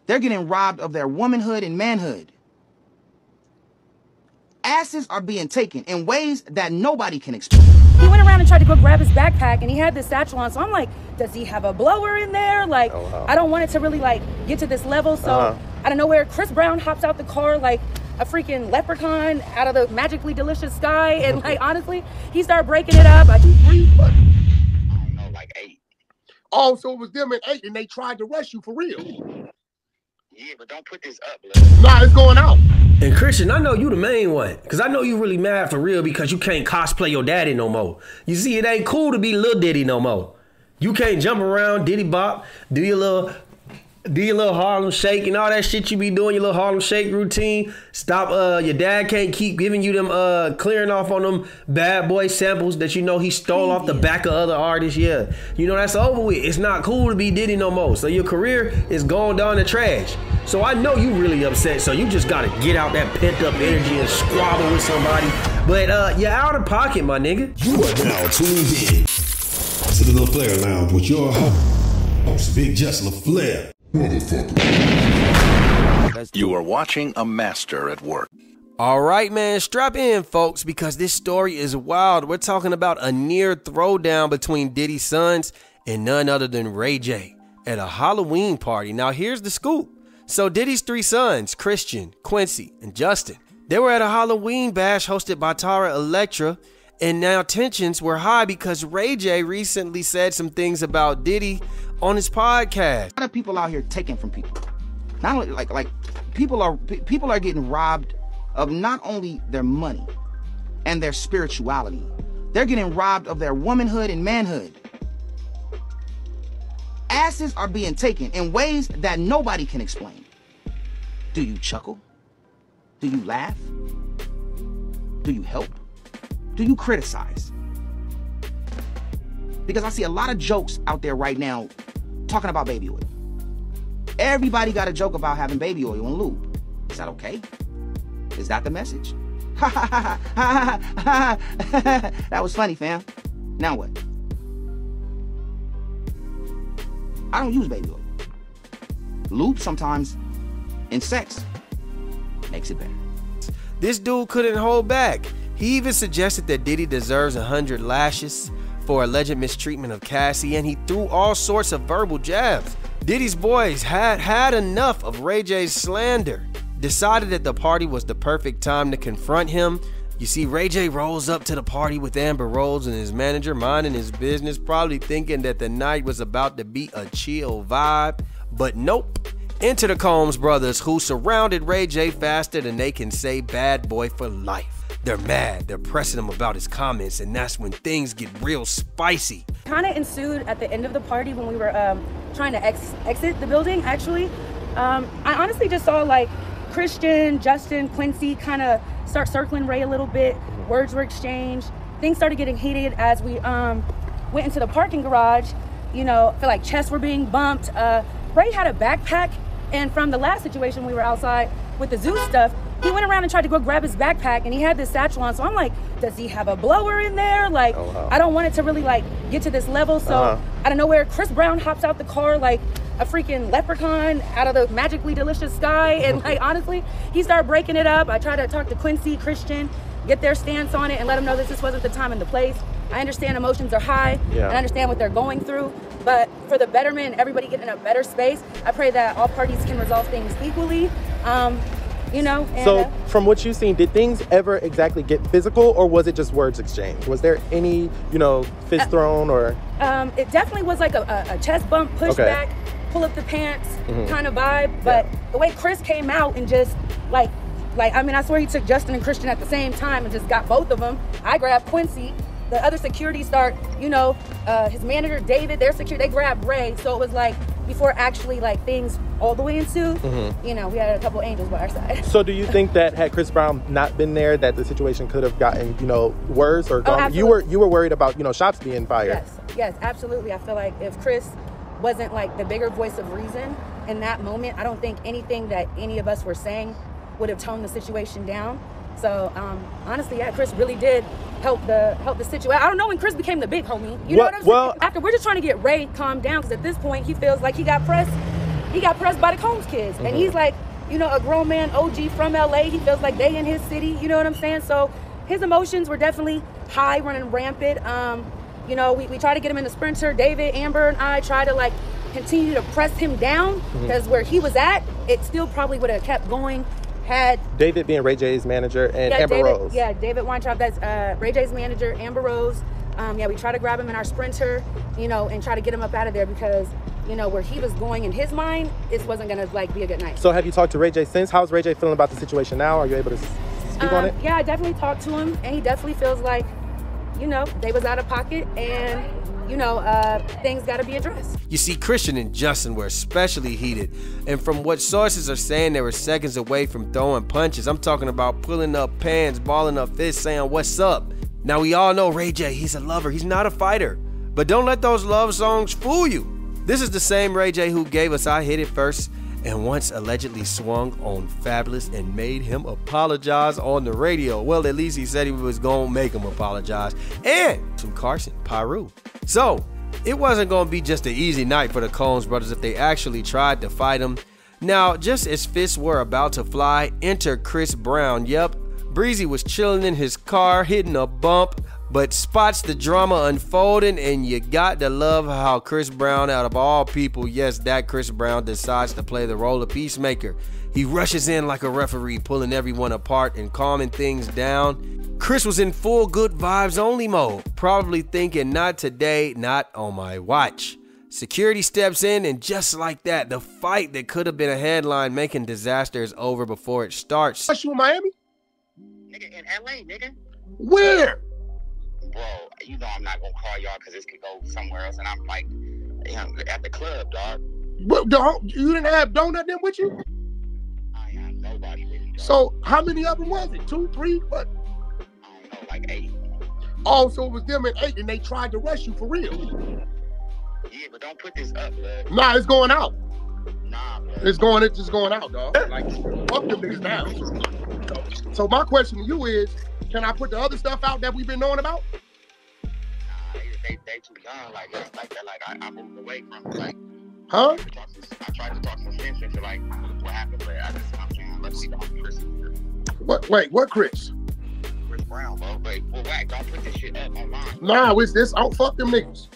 They're getting robbed of their womanhood and manhood. Asses are being taken in ways that nobody can explain. He went around and tried to go grab his backpack, and he had this satchel on. So I'm like, does he have a blower in there? Like, oh, wow. I don't want it to really like get to this level. So out of nowhere, Chris Brown hops out the car like a freaking leprechaun out of the magically delicious sky. And like, honestly, he started breaking it up. I don't know, like 8. Oh, so it was them at 8 and they tried to rush you for real. Yeah, but don't put this up, blood. Nah, it's going out. And Christian, I know you the main one, because I know you really mad for real because you can't cosplay your daddy no more. You see, it ain't cool to be Lil Diddy no more. You can't jump around, Diddy Bop, do your little Harlem Shake and all that shit you be doing, your little Harlem Shake routine. Stop, your dad can't keep giving you them, clearing off on them bad boy samples that you know he stole off the back of other artists. Yeah, you know, that's over with. It's not cool to be Diddy no more. So your career is going down the trash. So I know you really upset, so you just gotta get out that pent up energy and squabble with somebody. But you're out of pocket, my nigga. You are now tuned in to the LaFlair Lounge with your host, Big Just LaFlair. You are watching a master at work. All right, man, strap in, folks, because this story is wild. We're talking about a near throwdown between Diddy's sons and none other than Ray J at a Halloween party. Now, here's the scoop. So Diddy's 3 sons, Christian, Quincy, and Justin, they were at a Halloween bash hosted by Tara Electra, and now tensions were high because Ray J recently said some things about Diddy on his podcast. A lot of people out here taking from people. Not only like people are getting robbed of not only their money and their spirituality, they're getting robbed of their womanhood and manhood. Asses are being taken in ways that nobody can explain. Do you chuckle? Do you laugh? Do you help? Do you criticize? Because I see a lot of jokes out there right now talking about baby oil. Everybody got a joke about having baby oil and lube. Is that okay? Is that the message? That was funny, fam. Now what? I don't use baby oil. Lube sometimes in sex makes it better. This dude couldn't hold back. He even suggested that Diddy deserves 100 lashes for alleged mistreatment of Cassie, and he threw all sorts of verbal jabs. Diddy's boys had enough of Ray J's slander, decided that the party was the perfect time to confront him. You see, Ray J rolls up to the party with Amber Rose and his manager minding his business, probably thinking that the night was about to be a chill vibe, but nope. Enter the Combs brothers, who surrounded Ray J faster than they can say bad boy for life. They're mad, they're pressing him about his comments, and that's when things get real spicy. Kind of ensued at the end of the party when we were trying to exit the building, actually. I honestly just saw like Christian, Justin, Quincy kind of start circling Ray a little bit. Words were exchanged. Things started getting heated as we went into the parking garage. You know, I feel like chests were being bumped. Ray had a backpack, and from the last situation we were outside with the zoo stuff, he went around and tried to go grab his backpack, and he had this satchel on. So I'm like, does he have a blower in there? Like, oh, wow. I don't want it to really like get to this level. So out of nowhere, Chris Brown hops out the car like a freaking leprechaun out of the magically delicious sky. And like, honestly, he started breaking it up. I tried to talk to Quincy, Christian, get their stance on it and let them know that this wasn't the time and the place. I understand emotions are high, and I understand what they're going through, but for the betterment and everybody getting in a better space, I pray that all parties can resolve things equally. You know, and, so from what you've seen, did things ever exactly get physical, or was it just words exchanged? Was there any, you know, fist thrown or? It definitely was like a chest bump, push back, pull up the pants kind of vibe. But the way Chris came out and just like, I mean, I swear he took Justin and Christian at the same time and just got both of them. I grabbed Quincy. The other security start, you know, his manager, David, their security, they grabbed Ray. So it was like, before actually like things all the way ensued, you know, we had a couple angels by our side. So do you think that had Chris Brown not been there, that the situation could have gotten, you know, worse or gone? You were worried about, you know, shots being fired. Yes, absolutely. I feel like if Chris wasn't like the bigger voice of reason in that moment, I don't think anything that any of us were saying would have toned the situation down. So honestly, yeah, Chris really did help the situation. I don't know when Chris became the big homie. You know what I'm saying? After we're just trying to get Ray calmed down, because at this point he feels like he got pressed. he got pressed by the Combs kids. And he's like, you know, a grown man, OG from LA. He feels like they in his city, you know what I'm saying? So his emotions were definitely high, running rampant. You know, we tried to get him in the Sprinter. David, Amber, and I tried to like continue to press him down because where he was at, it still probably would have kept going had David being Ray J's manager and Amber Rose. Yeah, David Weintraub, that's Ray J's manager, Amber Rose. Yeah, we tried to grab him in our Sprinter, you know, and try to get him up out of there because, you know, where he was going in his mind, it wasn't gonna like be a good night. So have you talked to Ray J since? How's Ray J feeling about the situation now? Are you able to speak on it? Yeah, I definitely talked to him, and he definitely feels like, you know, they was out of pocket and, you know, things got to be addressed. You see, Christian and Justin were especially heated, and from what sources are saying, they were seconds away from throwing punches. I'm talking about pulling up pants, balling up fists, saying, "What's up?" Now, we all know Ray J, he's a lover, he's not a fighter. But don't let those love songs fool you. This is the same Ray J who gave us I Hit It First and once allegedly swung on Fabulous and made him apologize on the radio. Well, at least he said he was gonna make him apologize. And from Carson, Pyru. So, it wasn't gonna be just an easy night for the Combs brothers if they actually tried to fight him. Now, just as fists were about to fly, enter Chris Brown. Yep, Breezy was chilling in his car, hitting a bump, but spots the drama unfolding, and you got to love how Chris Brown, out of all people, yes, that Chris Brown, decides to play the role of peacemaker. He rushes in like a referee, pulling everyone apart and calming things down. Chris was in full good vibes only mode, probably thinking, not today, not on my watch. Security steps in, and just like that, the fight that could have been a headline making disaster is over before it starts. What, you in Miami? Nigga, in LA, nigga. Where? Bro, you know I'm not gonna call y'all because this could go somewhere else, and I'm like, you know, at the club, dog. But you didn't have Donut then with you? I ain't have nobody with me, dog. So how many of them was it? 2, 3? What? I don't know, like 8. Oh, so it was them at 8, and they tried to rush you for real? Yeah, but don't put this up, blood. Nah, it's going out. Nah, blood. It's just going out, dog. Like, fuck them niggas down. So my question to you is, can I put the other stuff out that we've been knowing about? Nah, they too young, like that. Like I moved away from it, like. Huh? I tried to talk some sense into like what happened, but I'm saying, let's see about Chris. What? Wait, what Chris? Chris Brown, bro. Wait, well, whack, don't put this shit up online. Nah, it's this. Oh, fuck them niggas.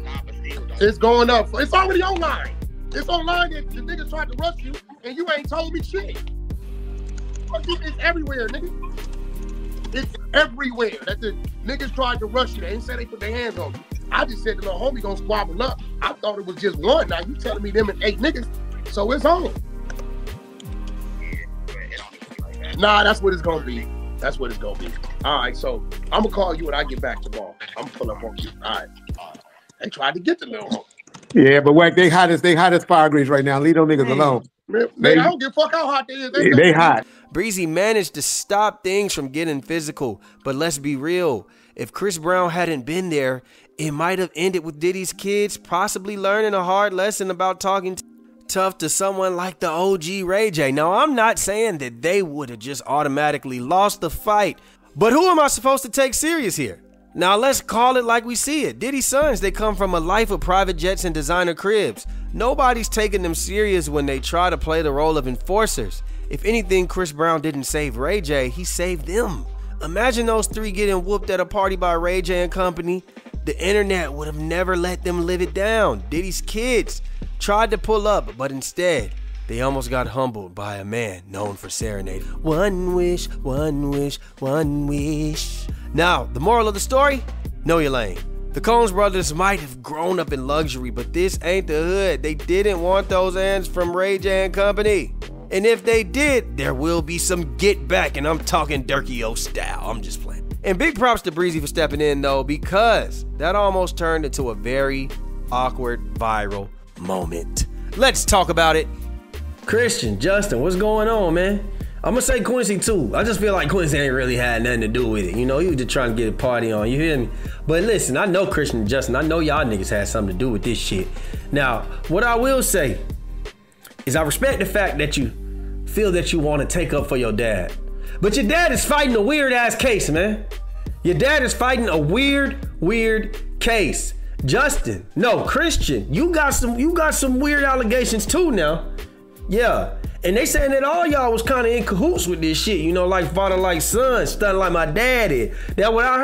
Nah, but still, don't. It's going up. It's already online. It's online that the niggas tried to rush you, and you ain't told me shit. It's everywhere, nigga. It's everywhere that the niggas tried to rush you. They ain't said they put their hands on you. I just said the little homie gonna squabble up. I thought it was just one. Now you telling me them and 8 niggas, so it's on. Nah, that's what it's gonna be. That's what it's gonna be. All right, so I'm gonna call you when I get back tomorrow. I'm gonna pull up on you. All right. They tried to get the little homie. Yeah, but whack, they hot as fire grease right now. Leave those niggas alone. Man, I don't give a fuck how hot they is. They hot. Breezy managed to stop things from getting physical, but let's be real. If Chris Brown hadn't been there, it might have ended with Diddy's kids possibly learning a hard lesson about talking tough to someone like the OG Ray J. Now, I'm not saying that they would have just automatically lost the fight, but who am I supposed to take serious here? Now, let's call it like we see it. Diddy's sons, they come from a life of private jets and designer cribs. Nobody's taking them serious when they try to play the role of enforcers. If anything, Chris Brown didn't save Ray J, he saved them. Imagine those 3 getting whooped at a party by Ray J and company. The internet would have never let them live it down. Diddy's kids tried to pull up, but instead, they almost got humbled by a man known for serenading. One wish, one wish, one wish. Now, the moral of the story? Know your lane. The Combs brothers might have grown up in luxury, but this ain't the hood. They didn't want those ends from Ray J and company. And if they did, there will be some get back, and I'm talking Durkio style. I'm just playing. And big props to Breezy for stepping in, though, because that almost turned into a very awkward viral moment. Let's talk about it. Christian, Justin, what's going on, man? I'm gonna say Quincy too. I just feel like Quincy ain't really had nothing to do with it. You know, he was just trying to get a party on, you hear me? But listen, I know Christian and Justin, I know y'all niggas had something to do with this shit. Now, what I will say is I respect the fact that you feel that you want to take up for your dad. But your dad is fighting a weird ass case, man. Your dad is fighting a weird case. Justin, no, Christian, you got some weird allegations too now. Yeah. And they saying that all y'all was kind of in cahoots with this shit, you know, like father like son, stunning like my daddy. That what I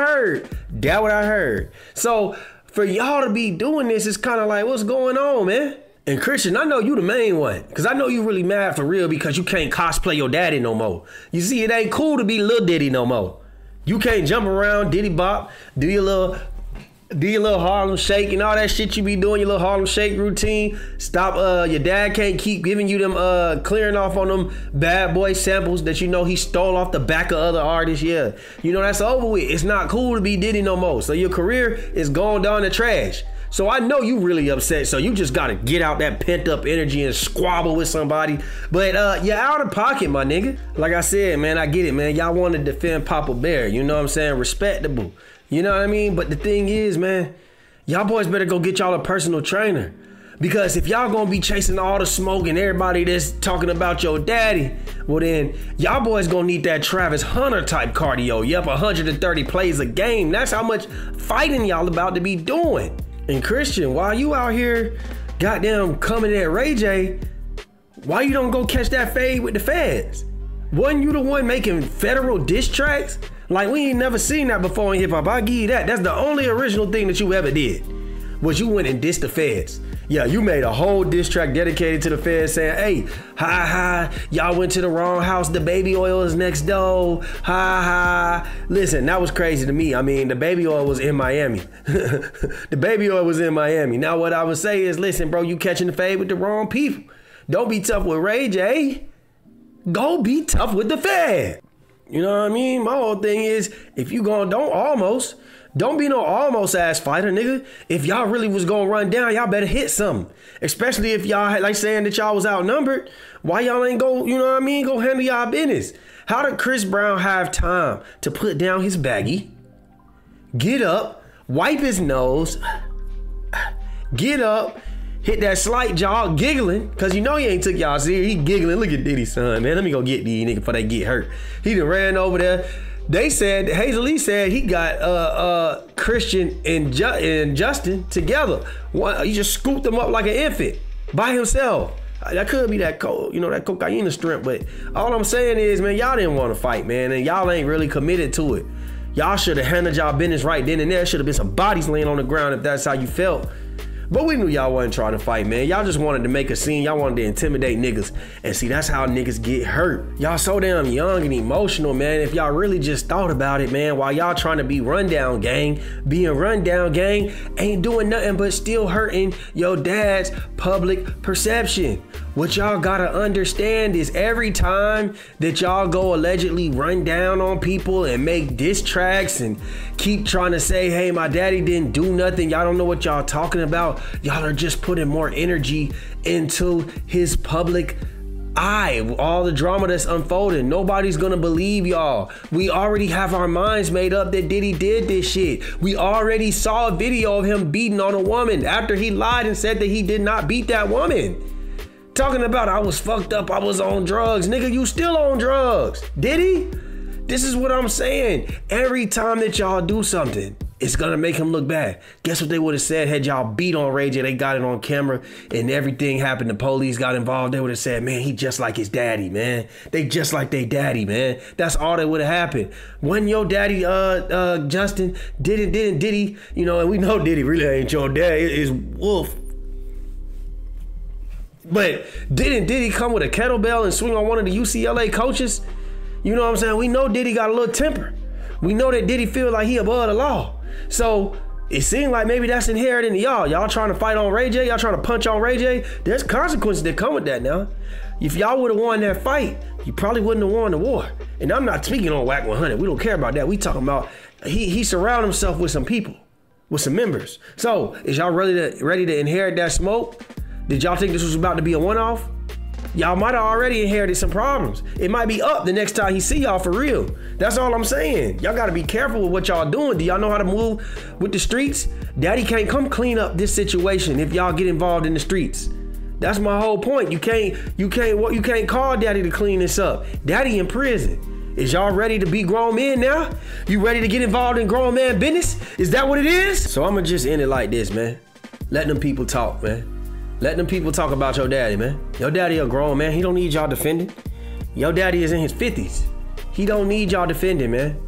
heard. So for y'all to be doing this, it's kind of like, what's going on, man? And Christian, I know you the main one, because I know you really mad for real because you can't cosplay your daddy no more. You see, it ain't cool to be Lil Diddy no more. You can't jump around, Diddy bop, do your little Harlem Shake and all that shit you be doing, your little Harlem Shake routine. Stop, your dad can't keep giving you them, clearing off on them bad boy samples that you know he stole off the back of other artists, yeah. You know, that's over with. It's not cool to be Diddy no more. So your career is going down the trash. So I know you really upset, so you just gotta get out that pent up energy and squabble with somebody. But you're out of pocket, my nigga. Like I said, man, I get it, man. Y'all want to defend Papa Bear, you know what I'm saying? Respectable. You know what I mean? But the thing is, man, y'all boys better go get y'all a personal trainer. Because if y'all gonna be chasing all the smoke and everybody that's talking about your daddy, well then, y'all boys gonna need that Travis Hunter type cardio. Yep, 130 plays a game. That's how much fighting y'all about to be doing. And Christian, while you out here goddamn coming at Ray J, why you don't go catch that fade with the feds? Wasn't you the one making federal diss tracks? Like, we ain't never seen that before in hip hop. I'll give you that. That's the only original thing that you ever did, was you went and dissed the feds. Yeah, you made a whole diss track dedicated to the feds saying, hey, hi, y'all went to the wrong house. The baby oil is next door. Hi. Listen, that was crazy to me. I mean, the baby oil was in Miami. The baby oil was in Miami. Now, what I would say is, listen, bro, you catching the fade with the wrong people. Don't be tough with Ray J. Go be tough with the fed. You know what I mean? My whole thing is, if you don't be no almost ass fighter, nigga. If y'all really was gonna run down, y'all better hit something. Especially if y'all like saying that y'all was outnumbered. Why y'all ain't go, you know what I mean? Go handle y'all business. How did Chris Brown have time to put down his baggie, get up, wipe his nose, get up, hit that slight jaw, giggling, cause you know he ain't took y'all serious. He giggling. Look at Diddy's son, man. Let me go get these niggas before they get hurt. He done ran over there. They said, Hazel Lee said he got Christian and Justin together. He just scooped them up like an infant by himself. That could be that cocaine strength, but all I'm saying is, man, y'all didn't want to fight, man, and y'all ain't really committed to it. Y'all should have handled y'all business right then and there. Should have been some bodies laying on the ground if that's how you felt. But we knew y'all wasn't trying to fight, man. Y'all just wanted to make a scene. Y'all wanted to intimidate niggas. And see, that's how niggas get hurt. Y'all so damn young and emotional, man. If y'all really just thought about it, man, while y'all trying to be rundown gang, being rundown gang ain't doing nothing but still hurting your dad's public perception. What y'all gotta understand is every time that y'all go allegedly run down on people and make diss tracks and keep trying to say, hey, my daddy didn't do nothing, y'all don't know what y'all talking about, y'all are just putting more energy into his public eye. All the drama that's unfolding, nobody's gonna believe y'all. We already have our minds made up that Diddy did this shit. We already saw a video of him beating on a woman after he lied and said that he did not beat that woman. Talking about I was fucked up, I was on drugs. Nigga, you still on drugs. Did he? This is what I'm saying. Every time that y'all do something, it's gonna make him look bad. Guess what they would have said had y'all beat on Ray J? They got it on camera and everything happened. The police got involved. They would have said, man, he just like his daddy, man. They just like they daddy, man. That's all that would have happened. When your daddy, Justin, Diddy, you know, and we know Diddy really ain't your dad. It's Wolf. But didn't Diddy come with a kettlebell and swing on one of the UCLA coaches? You know what I'm saying? We know Diddy got a little temper. We know that Diddy feel like he above the law. So it seemed like maybe that's inherited in y'all. Y'all trying to fight on Ray J? Y'all trying to punch on Ray J? There's consequences that come with that now. If y'all would have won that fight, you probably wouldn't have won the war. And I'm not speaking on Whack 100. We don't care about that. We talking about he surrounded himself with some people, with some members. So is y'all ready to inherit that smoke? Did y'all think this was about to be a one-off? Y'all might have already inherited some problems. It might be up the next time he see y'all for real. That's all I'm saying. Y'all gotta be careful with what y'all doing. Do y'all know how to move with the streets? Daddy can't come clean up this situation if y'all get involved in the streets. That's my whole point. You can't call Daddy to clean this up. Daddy in prison. Is y'all ready to be grown men now? You ready to get involved in grown man business? Is that what it is? So I'ma just end it like this, man. Let them people talk, man. Let them people talk about your daddy, man. Your daddy a grown man. He don't need y'all defending. Your daddy is in his 50s. He don't need y'all defending, man.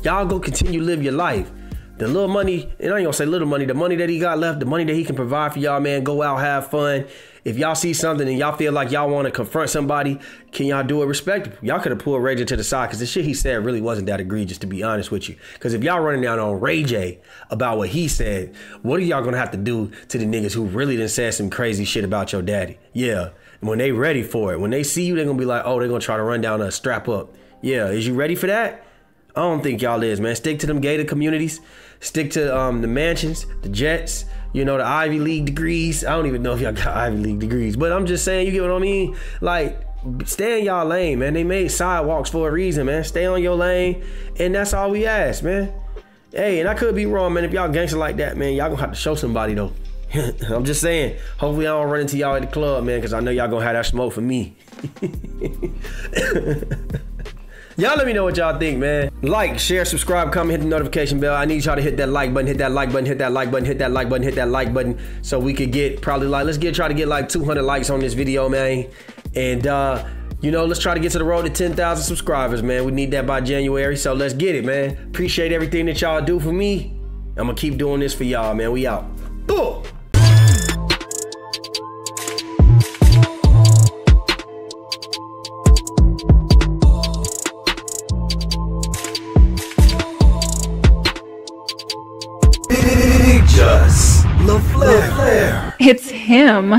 Y'all go continue to live your life. The little money, and I ain't gonna say little money, the money that he got left, the money that he can provide for y'all, man, go out, have fun. If y'all see something and y'all feel like y'all want to confront somebody, can y'all do it respectable? Y'all could have pulled Ray J to the side, because the shit he said really wasn't that egregious, to be honest with you. Because if y'all running down on Ray J about what he said, what are y'all gonna have to do to the niggas who really done said some crazy shit about your daddy? Yeah, when they ready for it, when they see you, they're gonna be like, oh, they're gonna try to run down a strap up. Yeah, is you ready for that? I don't think y'all is, man. Stick to them gated communities. Stick to the mansions, the jets, you know, the Ivy League degrees. I don't even know if y'all got Ivy League degrees, but I'm just saying, you get what I mean? Like, stay in y'all lane, man. They made sidewalks for a reason, man. Stay on your lane, and that's all we ask, man. Hey, and I could be wrong, man. If y'all gangster like that, man, y'all gonna have to show somebody, though. I'm just saying, hopefully I don't run into y'all at the club, man, because I know y'all gonna have that smoke for me. Y'all let me know what y'all think, man. Like, share, subscribe, comment, hit the notification bell. I need y'all to hit that like button, hit that like button, hit that like button, hit that like button, hit that like button, so we could get probably like, try to get like 200 likes on this video, man. And you know, let's try to get to the road to 10,000 subscribers, man. We need that by January, so let's get it, man. Appreciate everything that y'all do for me. I'm gonna keep doing this for y'all, man. We out. Boom. Just LaFleur. It's him.